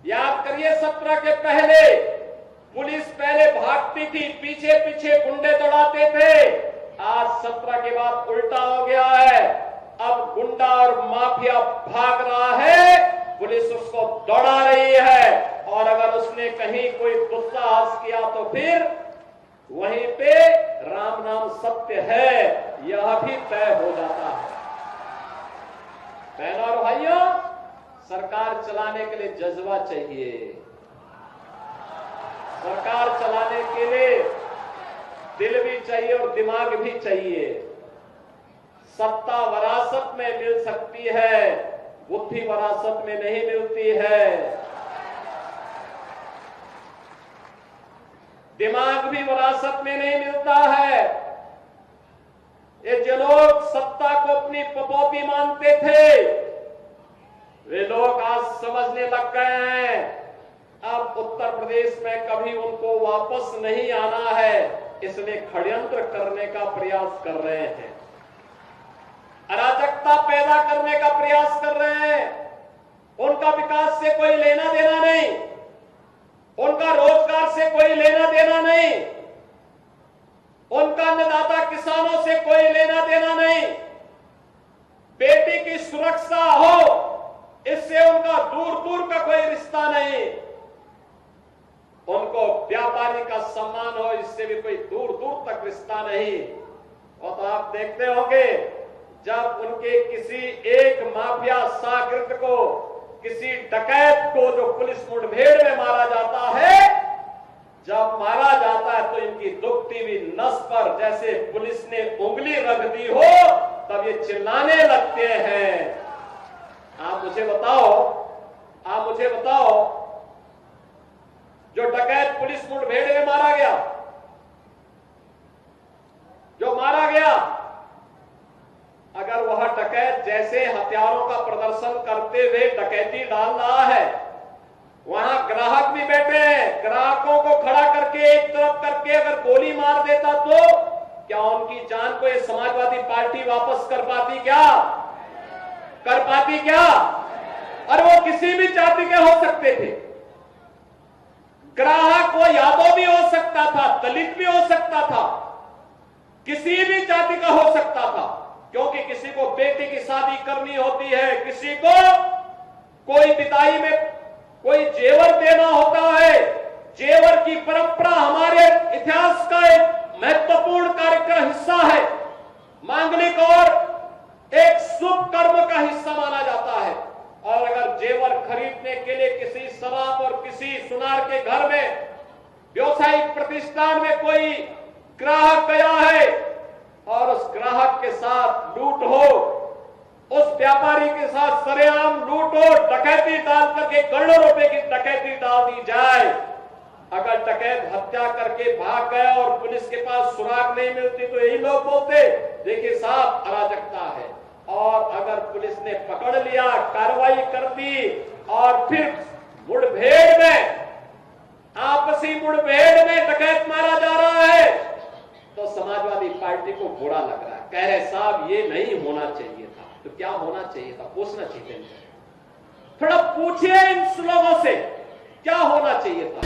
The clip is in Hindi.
याद करिए 17 के पहले पुलिस पहले भागती थी, पीछे पीछे गुंडे दौड़ाते थे। आज 17 के बाद उल्टा हो गया है। अब गुंडा और माफिया भाग रहा है, पुलिस उसको दौड़ा रही है। और अगर उसने कहीं कोई दुस्साहस किया तो फिर वहीं पे राम नाम सत्य है, यह भी तय हो जाता है। बहनों और भाइयों, सरकार चलाने के लिए जज्बा चाहिए। सरकार चलाने के लिए दिल भी चाहिए और दिमाग भी चाहिए। सत्ता वरासत में मिल सकती है, बुद्धि वरासत में नहीं मिलती है। दिमाग भी वरासत में नहीं मिलता है। ये जो लोग सत्ता को अपनी पपौती मानते थे, वे लोग आज समझने लग गए हैं अब उत्तर प्रदेश में कभी उनको वापस नहीं आना है, इसलिए षड्यंत्र करने का प्रयास कर रहे हैं, अराजकता पैदा करने का प्रयास कर रहे हैं। उनका विकास से कोई लेना देना नहीं, उनका रोजगार से कोई लेना देना नहीं, उनका अन्नदाता किसानों से कोई लेना देना नहीं। बेटी की सुरक्षा हो, इससे उनका दूर दूर का कोई रिश्ता नहीं। उनको व्यापारी का सम्मान हो, इससे भी कोई दूर दूर तक रिश्ता नहीं। और तो आप देखते होंगे जब उनके किसी एक माफिया शागिर्द को, किसी डकैत को जो पुलिस मुठभेड़ में मारा जाता है, जब मारा जाता है तो इनकी दुखती हुई नस पर जैसे पुलिस ने उंगली रख दी हो, तब ये चिल्लाने लगते हैं। आप मुझे बताओ जो डकैत पुलिस मुठभेड़ में मारा गया, अगर वह डकैत जैसे हथियारों का प्रदर्शन करते हुए डकैती डाल रहा है, वहां ग्राहक भी बैठे हैं, ग्राहकों को खड़ा करके एक तरफ करके अगर गोली मार देता तो क्या उनकी जान को ये समाजवादी पार्टी वापस कर पाती क्या? और वो किसी भी जाति के हो सकते थे। ग्राहक वो यादव भी हो सकता था, दलित भी हो सकता था, किसी भी जाति का हो सकता था, क्योंकि किसी को बेटी की शादी करनी होती है, किसी को कोई विदाई में कोई जेवर देना होता है। जेवर की परंपरा हमारे इतिहास का एक महत्वपूर्ण कार्य का हिस्सा है, मांगलिक और एक शुभ कर्म का हिस्सा माना जाता है। और अगर जेवर खरीदने के लिए किसी शराब और किसी सुनार के घर में व्यवसायिक प्रतिष्ठान में कोई ग्राहक गया है और उस ग्राहक के साथ लूट हो, उस व्यापारी के साथ सरेआम लूट हो, डकैती डाल करके करोड़ों रुपए की डकैती डाल दी जाए, अगर डकैत हत्या करके भाग गया और पुलिस के पास सुराग नहीं मिलती तो यही लोग बोलते देखिए साहब अराजकता है। और अगर पुलिस ने पकड़ लिया, कार्रवाई कर दी और फिर मुठभेड़ में, आपसी मुठभेड़ में डकैत मारा जा रहा है, तो समाजवादी पार्टी को बुरा लग रहा है, कह रहे साहब ये नहीं होना चाहिए था। तो क्या होना चाहिए था? पूछना चाहिए। थोड़ा पूछिए इन लोगों से क्या होना चाहिए था।